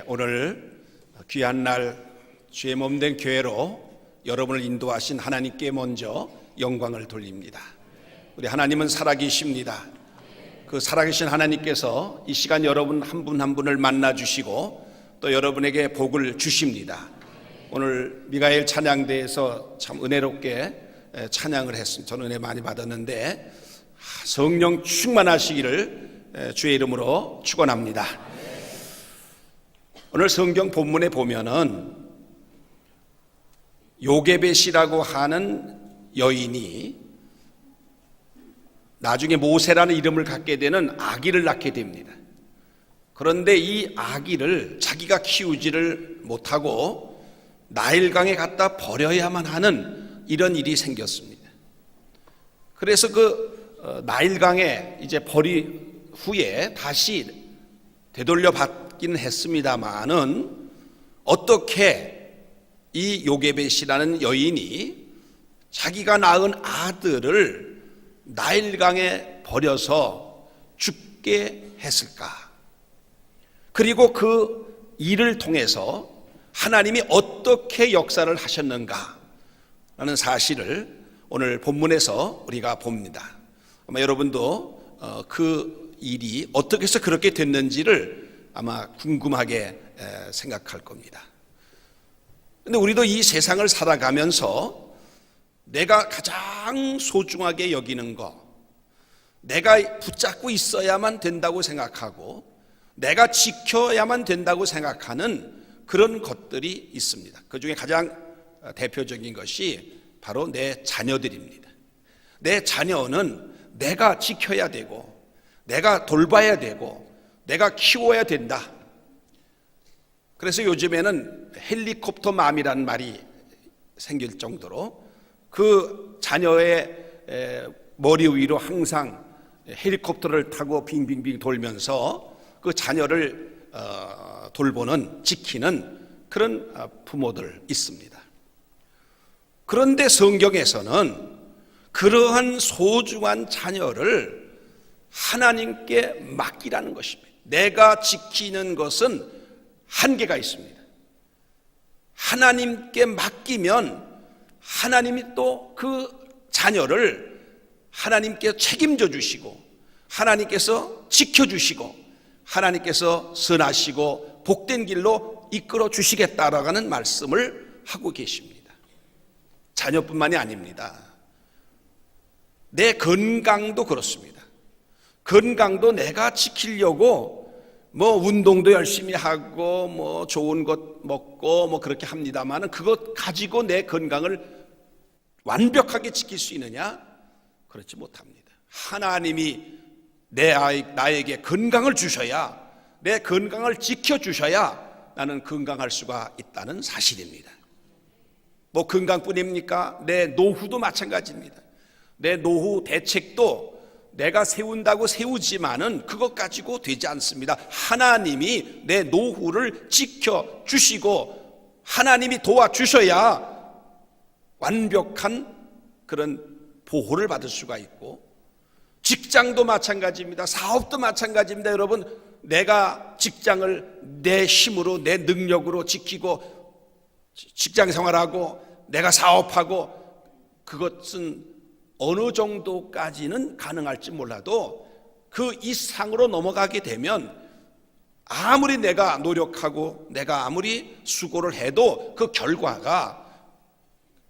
오늘 귀한 날 주의 몸된 교회로 여러분을 인도하신 하나님께 먼저 영광을 돌립니다. 우리 하나님은 살아계십니다. 그 살아계신 하나님께서 이 시간 여러분 한 분 한 분을 만나주시고 또 여러분에게 복을 주십니다. 오늘 미가엘 찬양대에서 참 은혜롭게 찬양을 했습니다. 저는 은혜 많이 받았는데 성령 충만하시기를 주의 이름으로 축원합니다. 오늘 성경 본문에 보면은 요게벳이라고 하는 여인이 나중에 모세라는 이름을 갖게 되는 아기를 낳게 됩니다. 그런데 이 아기를 자기가 키우지를 못하고 나일강에 갖다 버려야만 하는 이런 일이 생겼습니다. 그래서 그 나일강에 이제 버린 후에 다시 되돌려 받기는 했습니다만은 어떻게 이 요게벳이라는 여인이 자기가 낳은 아들을 나일강에 버려서 죽게 했을까? 그리고 그 일을 통해서 하나님이 어떻게 역사를 하셨는가? 라는 사실을 오늘 본문에서 우리가 봅니다. 아마 여러분도 그 일이 어떻게 해서 그렇게 됐는지를 아마 궁금하게 생각할 겁니다. 근데 우리도 이 세상을 살아가면서 내가 가장 소중하게 여기는 거, 내가 붙잡고 있어야만 된다고 생각하고 내가 지켜야만 된다고 생각하는 그런 것들이 있습니다. 그 중에 가장 대표적인 것이 바로 내 자녀들입니다. 내 자녀는 내가 지켜야 되고 내가 돌봐야 되고 내가 키워야 된다. 그래서 요즘에는 헬리콥터 맘이라는 말이 생길 정도로 그 자녀의 머리 위로 항상 헬리콥터를 타고 빙빙빙 돌면서 그 자녀를 돌보는, 지키는 그런 부모들 있습니다. 그런데 성경에서는 그러한 소중한 자녀를 하나님께 맡기라는 것입니다. 내가 지키는 것은 한계가 있습니다. 하나님께 맡기면 하나님이 또 그 자녀를 하나님께 책임져 주시고 하나님께서 지켜주시고 하나님께서 선하시고 복된 길로 이끌어 주시겠다라고 하는 말씀을 하고 계십니다. 자녀뿐만이 아닙니다. 내 건강도 그렇습니다. 건강도 내가 지키려고 운동도 열심히 하고 좋은 것 먹고 그렇게 합니다만 그것 가지고 내 건강을 완벽하게 지킬 수 있느냐? 그렇지 못합니다. 하나님이 나에게 건강을 주셔야, 내 건강을 지켜주셔야 나는 건강할 수가 있다는 사실입니다. 건강뿐입니까? 내 노후도 마찬가지입니다. 내 노후 대책도 내가 세운다고 세우지만은 그것 가지고 되지 않습니다. 하나님이 내 노후를 지켜주시고 하나님이 도와주셔야 완벽한 그런 보호를 받을 수가 있고, 직장도 마찬가지입니다. 사업도 마찬가지입니다. 여러분, 내가 직장을 내 힘으로 내 능력으로 지키고 직장 생활하고 내가 사업하고 그것은 어느 정도까지는 가능할지 몰라도 그 이상으로 넘어가게 되면 아무리 내가 노력하고 내가 아무리 수고를 해도 그 결과가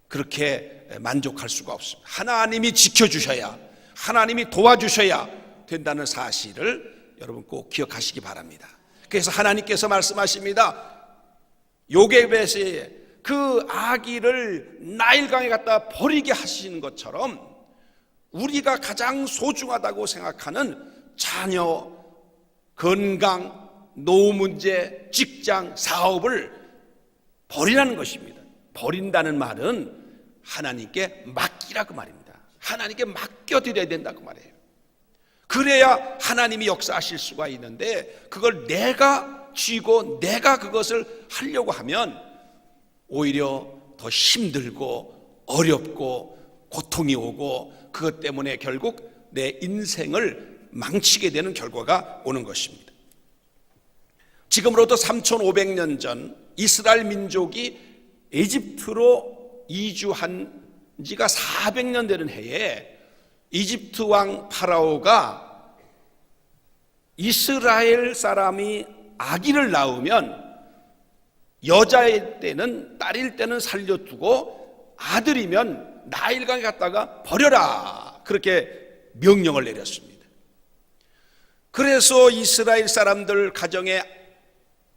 그렇게 만족할 수가 없습니다. 하나님이 지켜주셔야, 하나님이 도와주셔야 된다는 사실을 여러분 꼭 기억하시기 바랍니다. 그래서 하나님께서 말씀하십니다. 요게벳의 그 아기를 나일강에 갖다 버리게 하시는 것처럼 우리가 가장 소중하다고 생각하는 자녀, 건강, 노후 문제, 직장, 사업을 버리라는 것입니다. 버린다는 말은 하나님께 맡기라고 말입니다. 하나님께 맡겨드려야 된다고 말해요. 그래야 하나님이 역사하실 수가 있는데 그걸 내가 쥐고 내가 그것을 하려고 하면 오히려 더 힘들고 어렵고 고통이 오고 그것 때문에 결국 내 인생을 망치게 되는 결과가 오는 것입니다. 지금으로부터 3,500년 전 이스라엘 민족이 에집트로 이주한 지가 400년 되는 해에 이집트 왕 파라오가 이스라엘 사람이 아기를 낳으면 여자일 때는, 딸일 때는 살려두고 아들이면 나일강에 갔다가 버려라, 그렇게 명령을 내렸습니다. 그래서 이스라엘 사람들 가정에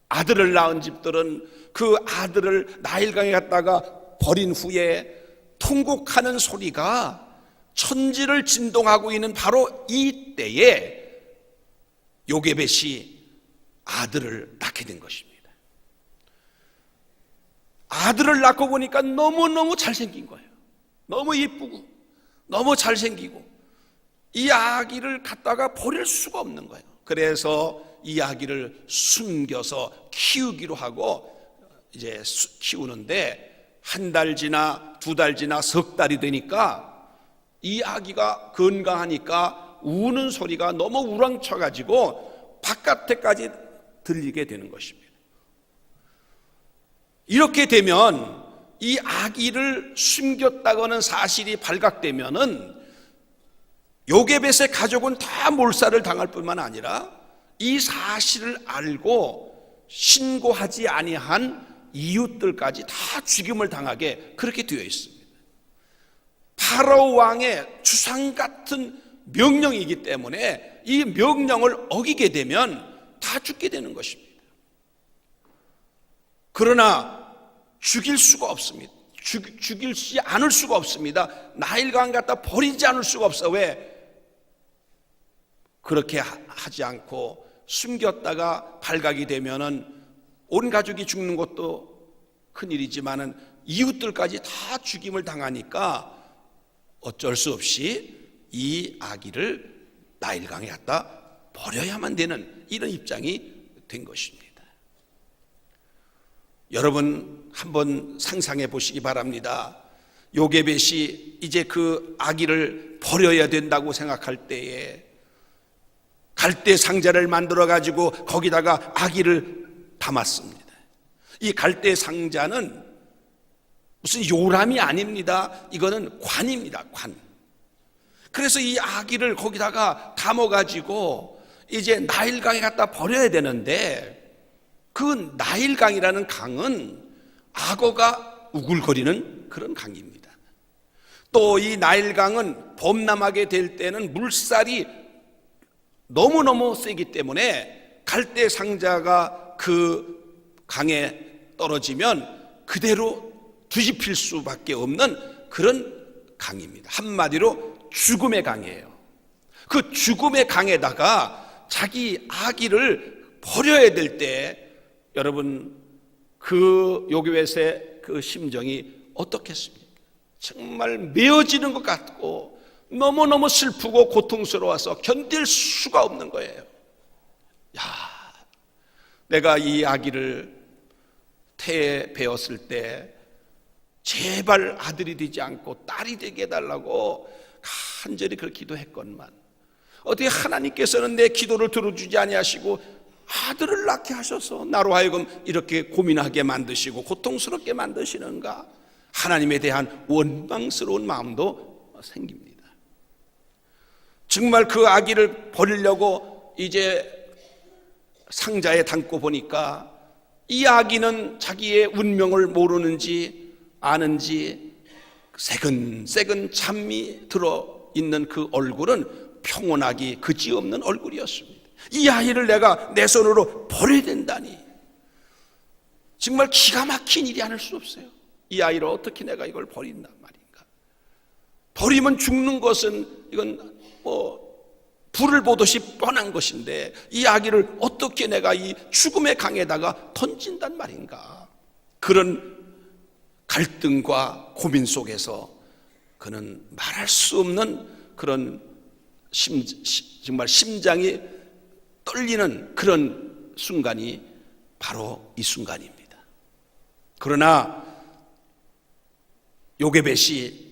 아들을 낳은 집들은 그 아들을 나일강에 갔다가 버린 후에 통곡하는 소리가 천지를 진동하고 있는 바로 이때에 요게벳이 아들을 낳게 된 것입니다. 아들을 낳고 보니까 너무너무 잘생긴 거예요. 너무 예쁘고 너무 잘생기고 이 아기를 갖다가 버릴 수가 없는 거예요. 그래서 이 아기를 숨겨서 키우기로 하고 이제 키우는데 한 달 지나 두 달 지나 석 달이 되니까 이 아기가 건강하니까 우는 소리가 너무 우렁쳐가지고 바깥에까지 들리게 되는 것입니다. 이렇게 되면 이 아기를 숨겼다고는 사실이 발각되면은 요게벳의 가족은 다 몰살을 당할 뿐만 아니라 이 사실을 알고 신고하지 아니한 이웃들까지 다 죽임을 당하게 그렇게 되어 있습니다. 파라오 왕의 주상 같은 명령이기 때문에 이 명령을 어기게 되면 다 죽게 되는 것입니다. 그러나 죽일 수가 없습니다. 죽이지 않을 수가 없습니다. 나일강 갖다 버리지 않을 수가 없어. 왜? 그렇게 하지 않고 숨겼다가 발각이 되면은 온 가족이 죽는 것도 큰일이지만은 이웃들까지 다 죽임을 당하니까 어쩔 수 없이 이 아기를 나일강에 갖다 버려야만 되는 이런 입장이 된 것입니다. 여러분 한번 상상해 보시기 바랍니다. 요게벳이 이제 그 아기를 버려야 된다고 생각할 때에 갈대 상자를 만들어 가지고 거기다가 아기를 담았습니다. 이 갈대 상자는 무슨 요람이 아닙니다. 이거는 관입니다. 관. 그래서 이 아기를 거기다가 담아 가지고 이제 나일강에 갖다 버려야 되는데 그 나일강이라는 강은 악어가 우글거리는 그런 강입니다. 또 이 나일강은 범람하게 될 때는 물살이 너무너무 세기 때문에 갈대 상자가 그 강에 떨어지면 그대로 뒤집힐 수밖에 없는 그런 강입니다. 한마디로 죽음의 강이에요. 그 죽음의 강에다가 자기 아기를 버려야 될 때 여러분 그 요게벳의 그 심정이 어떻겠습니까? 정말 메어지는 것 같고 너무너무 슬프고 고통스러워서 견딜 수가 없는 거예요. 야, 내가 이 아기를 태에 베었을 때 제발 아들이 되지 않고 딸이 되게 해달라고 간절히 그렇게 기도했건만 어떻게 하나님께서는 내 기도를 들어주지 아니하시고 아들을 낳게 하셔서 나로 하여금 이렇게 고민하게 만드시고 고통스럽게 만드시는가? 하나님에 대한 원망스러운 마음도 생깁니다. 정말 그 아기를 버리려고 이제 상자에 담고 보니까 이 아기는 자기의 운명을 모르는지 아는지 새근새근 잠이 들어있는 그 얼굴은 평온하기 그지없는 얼굴이었습니다. 이 아이를 내가 내 손으로 버려야 된다니 정말 기가 막힌 일이 아닐 수 없어요. 이 아이를 어떻게 내가 이걸 버린단 말인가. 버리면 죽는 것은 이건 불을 보듯이 뻔한 것인데 이 아기를 어떻게 내가 이 죽음의 강에다가 던진단 말인가. 그런 갈등과 고민 속에서 그는 말할 수 없는 그런 정말 심장이 떨리는 그런 순간이 바로 이 순간입니다. 그러나 요게벳이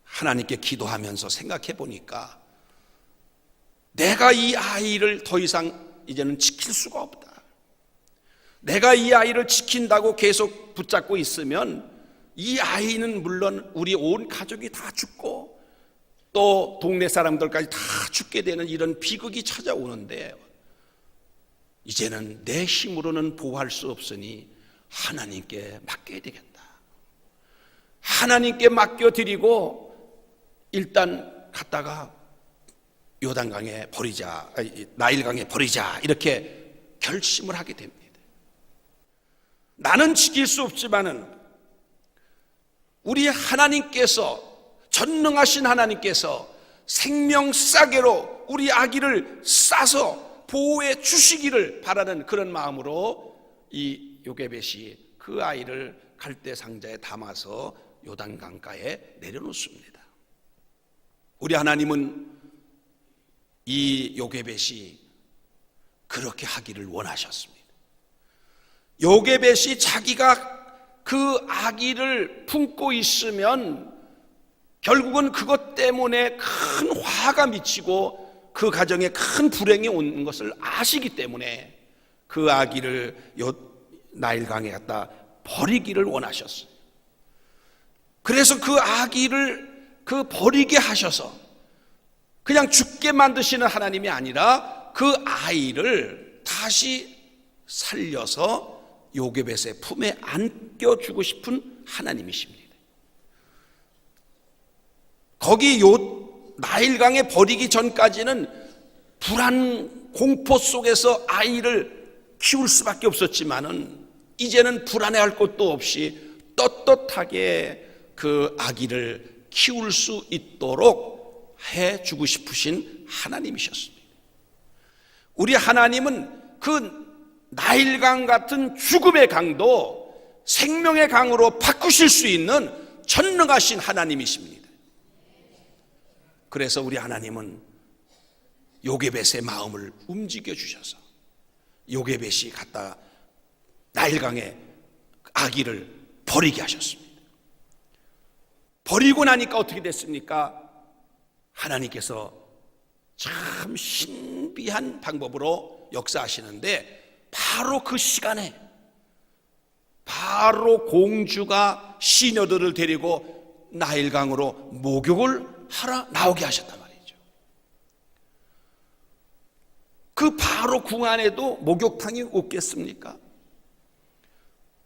하나님께 기도하면서 생각해 보니까 내가 이 아이를 더 이상 이제는 지킬 수가 없다. 내가 이 아이를 지킨다고 계속 붙잡고 있으면 이 아이는 물론 우리 온 가족이 다 죽고 또 동네 사람들까지 다 죽게 되는 이런 비극이 찾아오는데, 이제는 내 힘으로는 보호할 수 없으니 하나님께 맡겨야 되겠다. 하나님께 맡겨드리고 일단 갔다가 요단강에 버리자, 나일강에 버리자, 이렇게 결심을 하게 됩니다. 나는 지킬 수 없지만은 우리 하나님께서, 전능하신 하나님께서 생명싸개로 우리 아기를 싸서 보호해 주시기를 바라는 그런 마음으로 이 요게벳이 그 아이를 갈대 상자에 담아서 요단강가에 내려놓습니다. 우리 하나님은 이 요게벳이 그렇게 하기를 원하셨습니다. 요게벳이 자기가 그 아기를 품고 있으면 결국은 그것 때문에 큰 화가 미치고 그 가정에 큰 불행이 오는 것을 아시기 때문에 그 아기를 나일강에 갖다 버리기를 원하셨어요. 그래서 그 아기를 버리게 하셔서 그냥 죽게 만드시는 하나님이 아니라 그 아이를 다시 살려서 요게벳의 품에 안겨주고 싶은 하나님이십니다. 거기 나일강에 버리기 전까지는 불안, 공포 속에서 아이를 키울 수밖에 없었지만은 이제는 불안해할 것도 없이 떳떳하게 그 아기를 키울 수 있도록 해주고 싶으신 하나님이셨습니다. 우리 하나님은 그 나일강 같은 죽음의 강도 생명의 강으로 바꾸실 수 있는 전능하신 하나님이십니다. 그래서 우리 하나님은 요게벳의 마음을 움직여 주셔서 요게벳이 갔다 나일강에 아기를 버리게 하셨습니다. 버리고 나니까 어떻게 됐습니까? 하나님께서 참 신비한 방법으로 역사하시는데, 바로 그 시간에 바로 공주가 시녀들을 데리고 나일강으로 목욕을 하러 나오게 하셨단 말이죠. 그 바로 궁 안에도 목욕탕이 없겠습니까?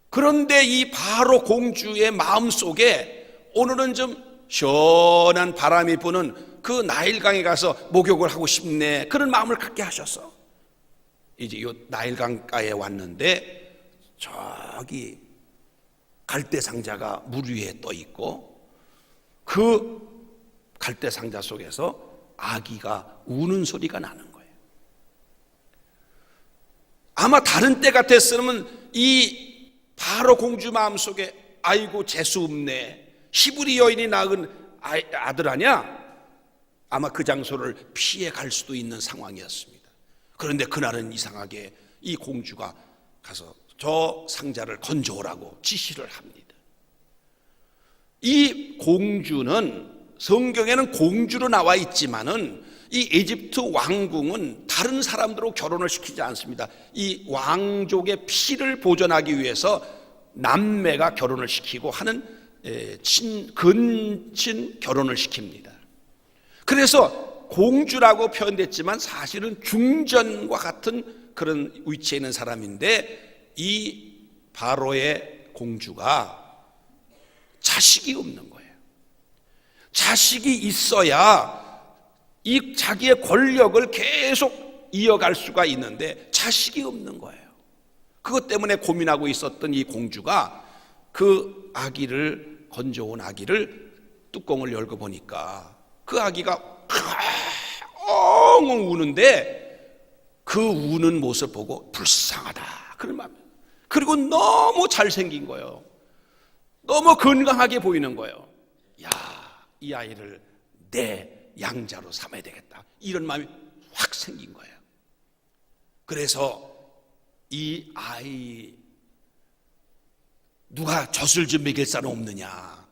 그런데 이 바로 공주의 마음속에 오늘은 좀 시원한 바람이 부는 그 나일강에 가서 목욕을 하고 싶네, 그런 마음을 갖게 하셔서 이제 이 나일강가에 왔는데 저기 갈대 상자가 물 위에 떠 있고 그 갈대 상자 속에서 아기가 우는 소리가 나는 거예요. 아마 다른 때 같았으면 이 바로 공주 마음속에 아이고 재수 없네, 히브리 여인이 낳은 아들 아냐, 아마 그 장소를 피해 갈 수도 있는 상황이었습니다. 그런데 그날은 이상하게 이 공주가 가서 저 상자를 건져오라고 지시를 합니다. 이 공주는, 성경에는 공주로 나와 있지만은 이 에집트 왕궁은 다른 사람들로 결혼을 시키지 않습니다. 이 왕족의 피를 보존하기 위해서 남매가 결혼을 시키고 하는 근친 결혼을 시킵니다. 그래서 공주라고 표현됐지만 사실은 중전과 같은 그런 위치에 있는 사람인데, 이 바로의 공주가 자식이 없는 거예요. 자식이 있어야 이 자기의 권력을 계속 이어갈 수가 있는데 자식이 없는 거예요. 그것 때문에 고민하고 있었던 이 공주가 그 아기를, 건져온 아기를 뚜껑을 열고 보니까 그 아기가 엉엉 우는데 그 우는 모습 보고 불쌍하다 그런 마음. 그리고 너무 잘생긴 거예요. 너무 건강하게 보이는 거예요. 야, 이 아이를 내 양자로 삼아야 되겠다, 이런 마음이 확 생긴 거예요. 그래서 이 아이 누가 젖을 좀 먹일 사람 없느냐.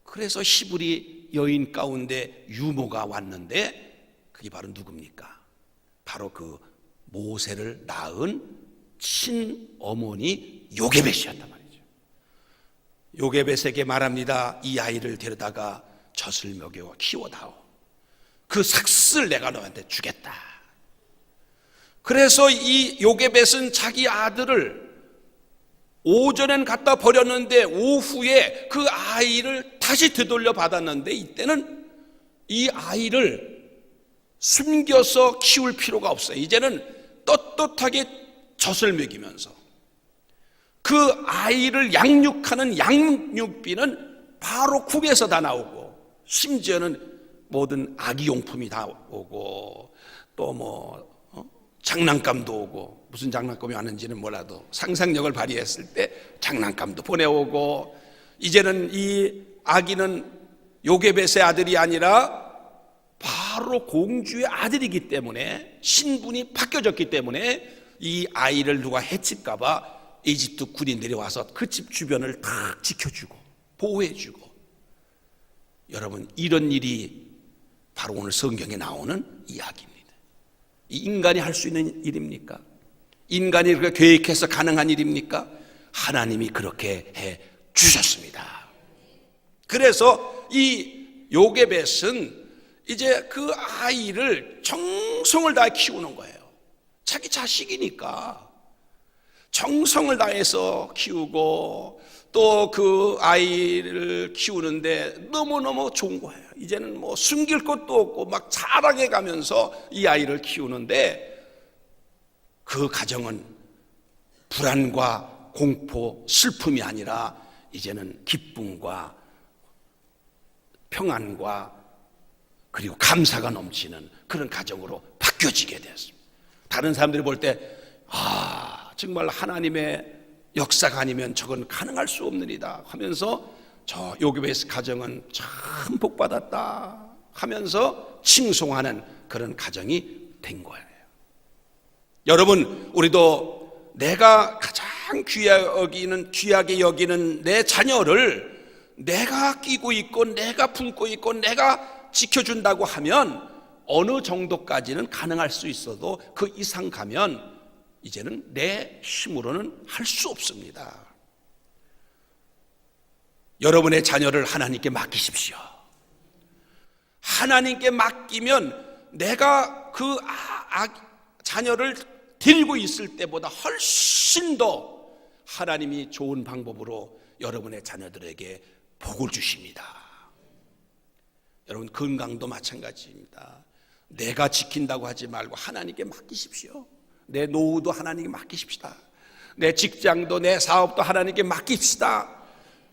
그래서 히브리 여인 가운데 유모가 왔는데 그게 바로 누굽니까? 바로 그 모세를 낳은 친어머니 요게벳이었단 말이죠. 요게벳에게 말합니다. 이 아이를 데려다가 젖을 먹여 키워다오. 그 삭슬 내가 너한테 주겠다. 그래서 이 요게벳은 자기 아들을 오전엔 갖다 버렸는데 오후에 그 아이를 다시 되돌려 받았는데, 이때는 이 아이를 숨겨서 키울 필요가 없어요. 이제는 떳떳하게 젖을 먹이면서 그 아이를 양육하는 양육비는 바로 국에서 다 나오고, 심지어는 모든 아기용품이 다 오고, 또 장난감도 오고, 무슨 장난감이 왔는지는 몰라도 상상력을 발휘했을 때 장난감도 보내오고, 이제는 이 아기는 요게벳의 아들이 아니라 바로 공주의 아들이기 때문에, 신분이 바뀌어졌기 때문에 이 아이를 누가 해칠까 봐 이집트 군인들이 와서 그 집 주변을 다 지켜주고 보호해주고. 여러분, 이런 일이 바로 오늘 성경에 나오는 이야기입니다. 이 인간이 할 수 있는 일입니까? 인간이 그렇게 계획해서 가능한 일입니까? 하나님이 그렇게 해 주셨습니다. 그래서 이 요게벳은 이제 그 아이를 정성을 다해 키우는 거예요. 자기 자식이니까 정성을 다해서 키우고, 또 그 아이를 키우는데 너무너무 좋은 거예요. 이제는 숨길 것도 없고 막 자랑해 가면서 이 아이를 키우는데, 그 가정은 불안과 공포, 슬픔이 아니라 이제는 기쁨과 평안과 그리고 감사가 넘치는 그런 가정으로 바뀌어지게 되었습니다. 다른 사람들이 볼 때 정말 하나님의 역사가 아니면 저건 가능할 수 없는 일이다 하면서, 저 요게벳 가정은 참 복받았다 하면서 칭송하는 그런 가정이 된 거예요. 여러분, 우리도 내가 가장 귀하게 여기는 내 자녀를 내가 끼고 있고 내가 품고 있고 내가 지켜준다고 하면 어느 정도까지는 가능할 수 있어도 그 이상 가면 이제는 내 힘으로는 할 수 없습니다. 여러분의 자녀를 하나님께 맡기십시오. 하나님께 맡기면 내가 그 자녀를 데리고 있을 때보다 훨씬 더 하나님이 좋은 방법으로 여러분의 자녀들에게 복을 주십니다. 여러분, 건강도 마찬가지입니다. 내가 지킨다고 하지 말고 하나님께 맡기십시오. 내 노후도 하나님께 맡기십시다. 내 직장도 내 사업도 하나님께 맡깁시다.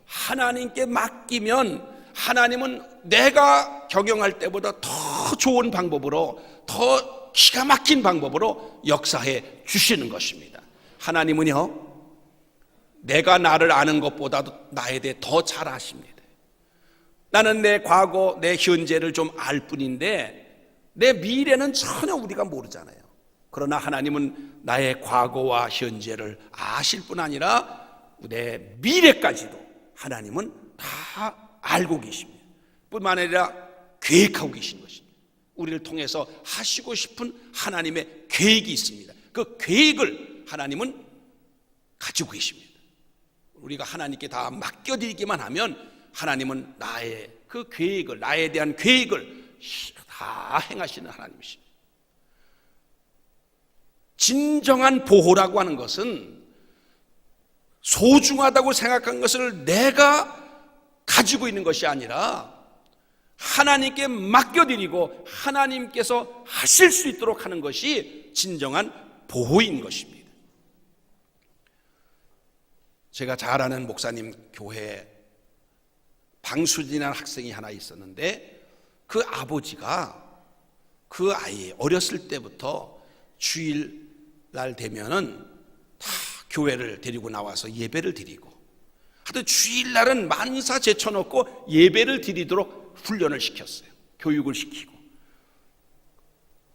하나님께 맡기면 하나님은 내가 경영할 때보다 더 좋은 방법으로, 더 기가 막힌 방법으로 역사해 주시는 것입니다. 하나님은요, 내가 나를 아는 것보다도 나에 대해 더 잘 아십니다. 나는 내 과거, 내 현재를 좀 알 뿐인데 내 미래는 전혀 우리가 모르잖아요. 그러나 하나님은 나의 과거와 현재를 아실 뿐 아니라 내 미래까지도 하나님은 다 알고 계십니다. 뿐만 아니라 계획하고 계신 것입니다. 우리를 통해서 하시고 싶은 하나님의 계획이 있습니다. 그 계획을 하나님은 가지고 계십니다. 우리가 하나님께 다 맡겨드리기만 하면 하나님은 나의 그 계획을, 나에 대한 계획을 다 행하시는 하나님이십니다. 진정한 보호라고 하는 것은 소중하다고 생각한 것을 내가 가지고 있는 것이 아니라 하나님께 맡겨드리고 하나님께서 하실 수 있도록 하는 것이 진정한 보호인 것입니다. 제가 잘 아는 목사님 교회에 방수진이라는 학생이 하나 있었는데, 그 아버지가 그 아이 어렸을 때부터 주일날 되면은 다 교회를 데리고 나와서 예배를 드리고, 하여튼 주일날은 만사 제쳐놓고 예배를 드리도록 훈련을 시켰어요. 교육을 시키고.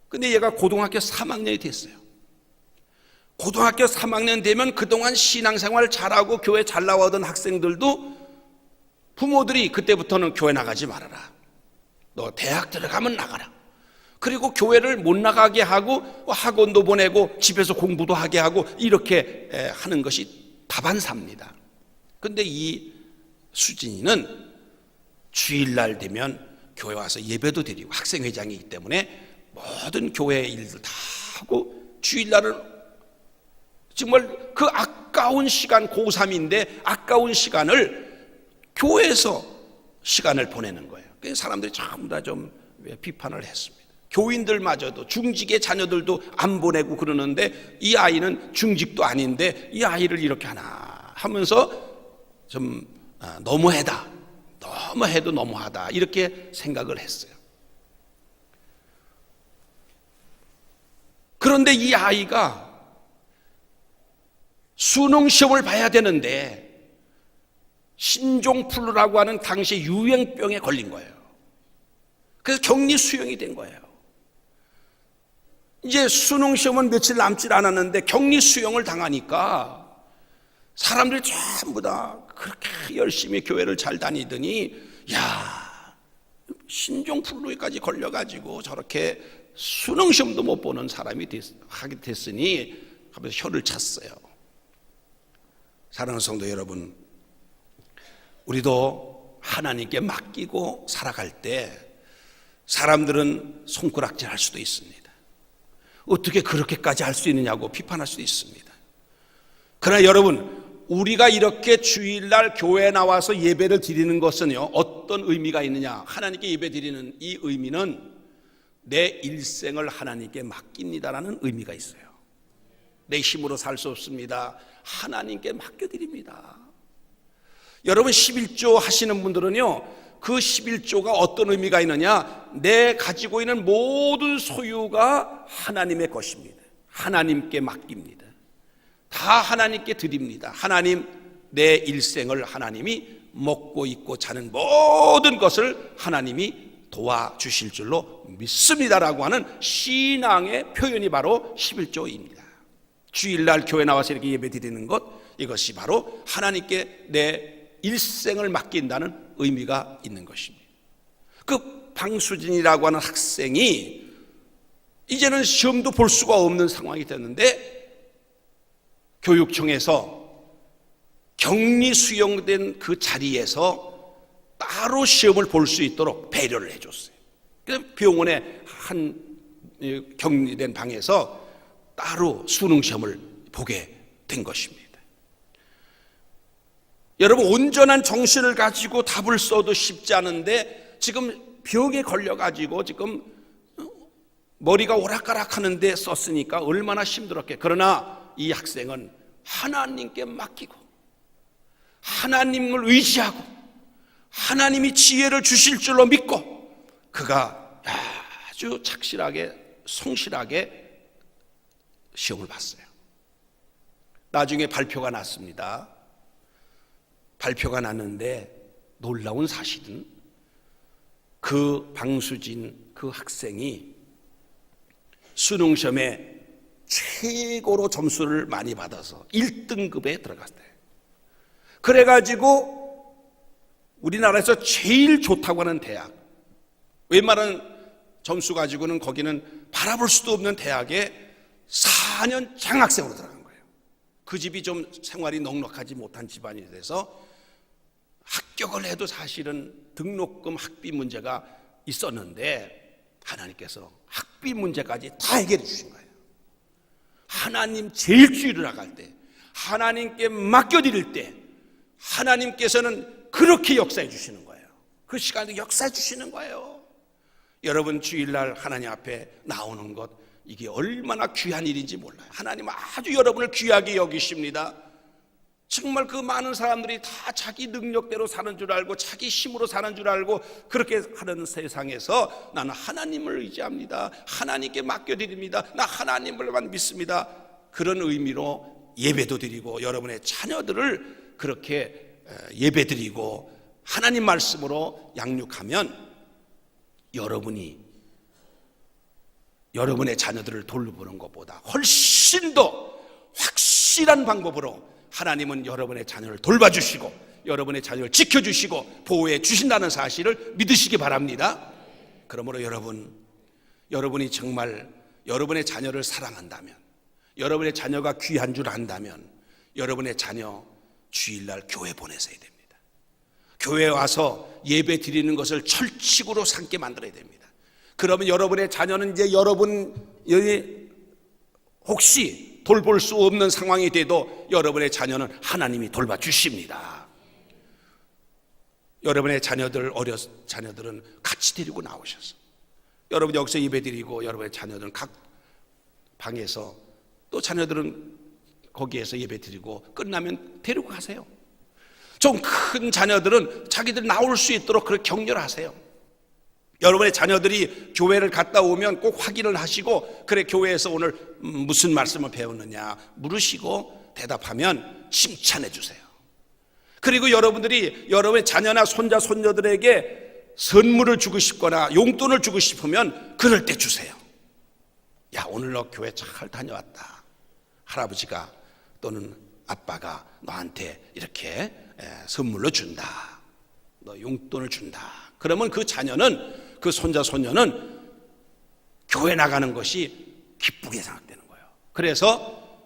근데 얘가 고등학교 3학년이 됐어요. 고등학교 3학년 되면 그동안 신앙생활 잘하고 교회 잘 나오던 학생들도 부모들이 그때부터는 교회 나가지 말아라, 너 대학 들어가면 나가라, 그리고 교회를 못 나가게 하고 학원도 보내고 집에서 공부도 하게 하고 이렇게 하는 것이 다반사입니다. 그런데 이 수진이는 주일날 되면 교회 와서 예배도 드리고 학생회장이기 때문에 모든 교회 일들 다 하고 주일날은 정말 그 아까운 시간, 고3인데 아까운 시간을 교회에서 시간을 보내는 거예요. 그래서 사람들이 전부 다 좀 비판을 했습니다. 교인들마저도, 중직의 자녀들도 안 보내고 그러는데 이 아이는 중직도 아닌데 이 아이를 이렇게 하나 하면서 좀 너무하다, 너무해도 너무하다 이렇게 생각을 했어요. 그런데 이 아이가 수능 시험을 봐야 되는데 신종플루라고 하는 당시 유행병에 걸린 거예요. 그래서 격리 수용이 된 거예요. 이제 수능 시험은 며칠 남지 않았는데 격리 수용을 당하니까 사람들이 전부 다 그렇게 열심히 교회를 잘 다니더니 야, 신종플루까지 걸려가지고 저렇게 수능 시험도 못 보는 사람이 하게 됐으니 하면서 혀를 찼어요. 사랑하는 성도 여러분, 우리도 하나님께 맡기고 살아갈 때 사람들은 손가락질 할 수도 있습니다. 어떻게 그렇게까지 할 수 있느냐고 비판할 수도 있습니다. 그러나 여러분, 우리가 이렇게 주일날 교회에 나와서 예배를 드리는 것은요, 어떤 의미가 있느냐? 하나님께 예배 드리는 이 의미는 내 일생을 하나님께 맡깁니다라는 의미가 있어요. 내 힘으로 살 수 없습니다. 하나님께 맡겨드립니다. 여러분 11조 하시는 분들은요, 그 11조가 어떤 의미가 있느냐? 내 가지고 있는 모든 소유가 하나님의 것입니다. 하나님께 맡깁니다. 다 하나님께 드립니다. 하나님, 내 일생을 하나님이 먹고 입고 자는 모든 것을 하나님이 도와주실 줄로 믿습니다라고 하는 신앙의 표현이 바로 11조입니다. 주일날 교회 나와서 이렇게 예배 드리는 것, 이것이 바로 하나님께 내 일생을 맡긴다는 의미가 있는 것입니다. 그 방수진이라고 하는 학생이 이제는 시험도 볼 수가 없는 상황이 됐는데 교육청에서 격리 수용된 그 자리에서 따로 시험을 볼 수 있도록 배려를 해줬어요. 그래서 병원의 한 격리된 방에서 따로 수능 시험을 보게 된 것입니다. 여러분, 온전한 정신을 가지고 답을 써도 쉽지 않은데 지금 병에 걸려가지고 지금 머리가 오락가락하는데 썼으니까 얼마나 힘들었게. 그러나 이 학생은 하나님께 맡기고 하나님을 의지하고 하나님이 지혜를 주실 줄로 믿고 그가 아주 착실하게 성실하게 시험을 봤어요. 나중에 발표가 났습니다. 발표가 났는데 놀라운 사실은 그 방수진 그 학생이 수능시험에 최고로 점수를 많이 받아서 1등급에 들어갔어요. 그래가지고 우리나라에서 제일 좋다고 하는 대학, 웬만한 점수 가지고는 거기는 바라볼 수도 없는 대학에 4년 장학생으로 들어간 거예요. 그 집이 좀 생활이 넉넉하지 못한 집안이 돼서 합격을 해도 사실은 등록금 학비 문제가 있었는데 하나님께서 학비 문제까지 다 해결해 주신 거예요. 하나님 제일 주의를 나갈 때, 하나님께 맡겨드릴 때 하나님께서는 그렇게 역사해 주시는 거예요. 그 시간에 역사해 주시는 거예요. 여러분 주일날 하나님 앞에 나오는 것, 이게 얼마나 귀한 일인지 몰라요. 하나님 아주 여러분을 귀하게 여기십니다. 정말 그 많은 사람들이 다 자기 능력대로 사는 줄 알고 자기 힘으로 사는 줄 알고 그렇게 하는 세상에서 나는 하나님을 의지합니다. 하나님께 맡겨드립니다. 나 하나님을만 믿습니다. 그런 의미로 예배도 드리고 여러분의 자녀들을 그렇게 예배드리고 하나님 말씀으로 양육하면 여러분이 여러분의 자녀들을 돌보는 것보다 훨씬 더 확실한 방법으로 하나님은 여러분의 자녀를 돌봐주시고 여러분의 자녀를 지켜주시고 보호해 주신다는 사실을 믿으시기 바랍니다. 그러므로 여러분, 여러분이 정말 여러분의 자녀를 사랑한다면, 여러분의 자녀가 귀한 줄 안다면 여러분의 자녀 주일날 교회 보내셔야 됩니다. 교회에 와서 예배 드리는 것을 철칙으로 삼게 만들어야 됩니다. 그러면 여러분의 자녀는 이제 여러분 혹시 돌볼 수 없는 상황이 돼도 여러분의 자녀는 하나님이 돌봐주십니다. 여러분의 자녀들은 같이 데리고 나오셔서 여러분 여기서 예배 드리고 여러분의 자녀들은 각 방에서 또 자녀들은 거기에서 예배 드리고 끝나면 데리고 가세요. 좀 큰 자녀들은 자기들 나올 수 있도록 그렇게 격려를 하세요. 여러분의 자녀들이 교회를 갔다 오면 꼭 확인을 하시고, 그래 교회에서 오늘 무슨 말씀을 배웠느냐 물으시고 대답하면 칭찬해 주세요. 그리고 여러분들이 여러분의 자녀나 손자 손녀들에게 선물을 주고 싶거나 용돈을 주고 싶으면 그럴 때 주세요. 야, 오늘 너 교회 잘 다녀왔다. 할아버지가 또는 아빠가 너한테 이렇게 선물로 준다. 너 용돈을 준다. 그러면 그 자녀는, 그 손자 손녀는 교회 나가는 것이 기쁘게 생각되는 거예요. 그래서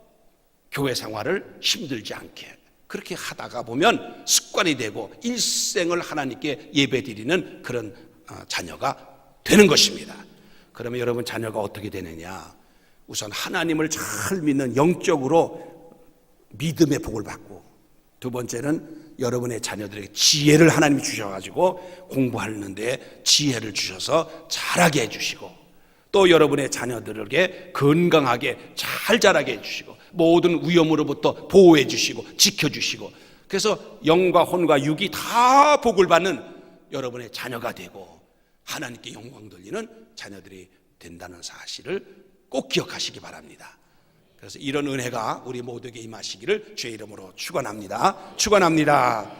교회 생활을 힘들지 않게 그렇게 하다가 보면 습관이 되고 일생을 하나님께 예배드리는 그런 자녀가 되는 것입니다. 그러면 여러분 자녀가 어떻게 되느냐? 우선 하나님을 잘 믿는 영적으로 믿음의 복을 받고, 두 번째는 여러분의 자녀들에게 지혜를 하나님이 주셔가지고 공부하는데 지혜를 주셔서 잘하게 해주시고, 또 여러분의 자녀들에게 건강하게 잘 자라게 해주시고, 모든 위험으로부터 보호해 주시고 지켜주시고, 그래서 영과 혼과 육이 다 복을 받는 여러분의 자녀가 되고 하나님께 영광 돌리는 자녀들이 된다는 사실을 꼭 기억하시기 바랍니다. 그래서 이런 은혜가 우리 모두에게 임하시기를 주의 이름으로 축원합니다. 축원합니다.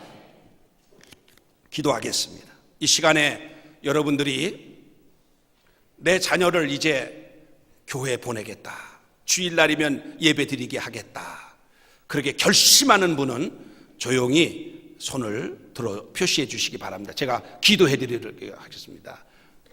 기도하겠습니다. 이 시간에 여러분들이 내 자녀를 이제 교회에 보내겠다, 주일날이면 예배 드리게 하겠다, 그렇게 결심하는 분은 조용히 손을 들어 표시해 주시기 바랍니다. 제가 기도해 드리도록 하겠습니다.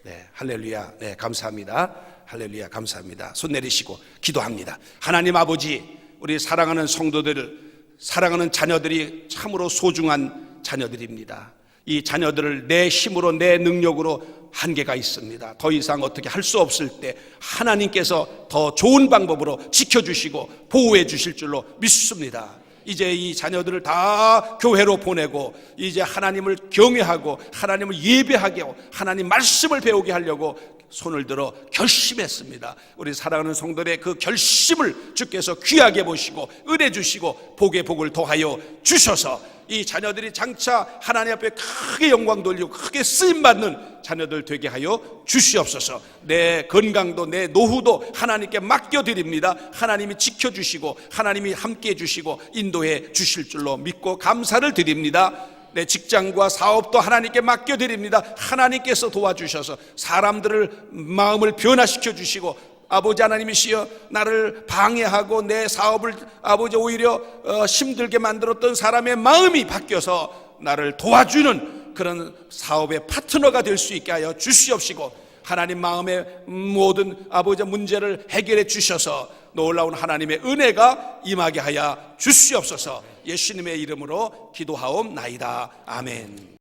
네, 할렐루야. 네, 감사합니다. 할렐루야, 감사합니다. 손 내리시고 기도합니다. 하나님 아버지, 우리 사랑하는 성도들, 사랑하는 자녀들이 참으로 소중한 자녀들입니다. 이 자녀들을 내 힘으로, 내 능력으로 한계가 있습니다. 더 이상 어떻게 할 수 없을 때 하나님께서 더 좋은 방법으로 지켜주시고 보호해 주실 줄로 믿습니다. 이제 이 자녀들을 다 교회로 보내고 이제 하나님을 경외하고 하나님을 예배하게 하고 하나님 말씀을 배우게 하려고 손을 들어 결심했습니다. 우리 사랑하는 성도들의 그 결심을 주께서 귀하게 보시고 은혜 주시고 복의 복을 더하여 주셔서 이 자녀들이 장차 하나님 앞에 크게 영광 돌리고 크게 쓰임받는 자녀들 되게 하여 주시옵소서. 내 건강도 내 노후도 하나님께 맡겨드립니다. 하나님이 지켜주시고 하나님이 함께해 주시고 인도해 주실 줄로 믿고 감사를 드립니다. 내 직장과 사업도 하나님께 맡겨드립니다. 하나님께서 도와주셔서 사람들을 마음을 변화시켜 주시고, 아버지 하나님이시여, 나를 방해하고 내 사업을 아버지 오히려 힘들게 만들었던 사람의 마음이 바뀌어서 나를 도와주는 그런 사업의 파트너가 될 수 있게 하여 주시옵시고, 하나님 마음의 모든 아버지 문제를 해결해 주셔서 놀라운 하나님의 은혜가 임하게 하여 주시옵소서. 예수님의 이름으로 기도하옵나이다. 아멘.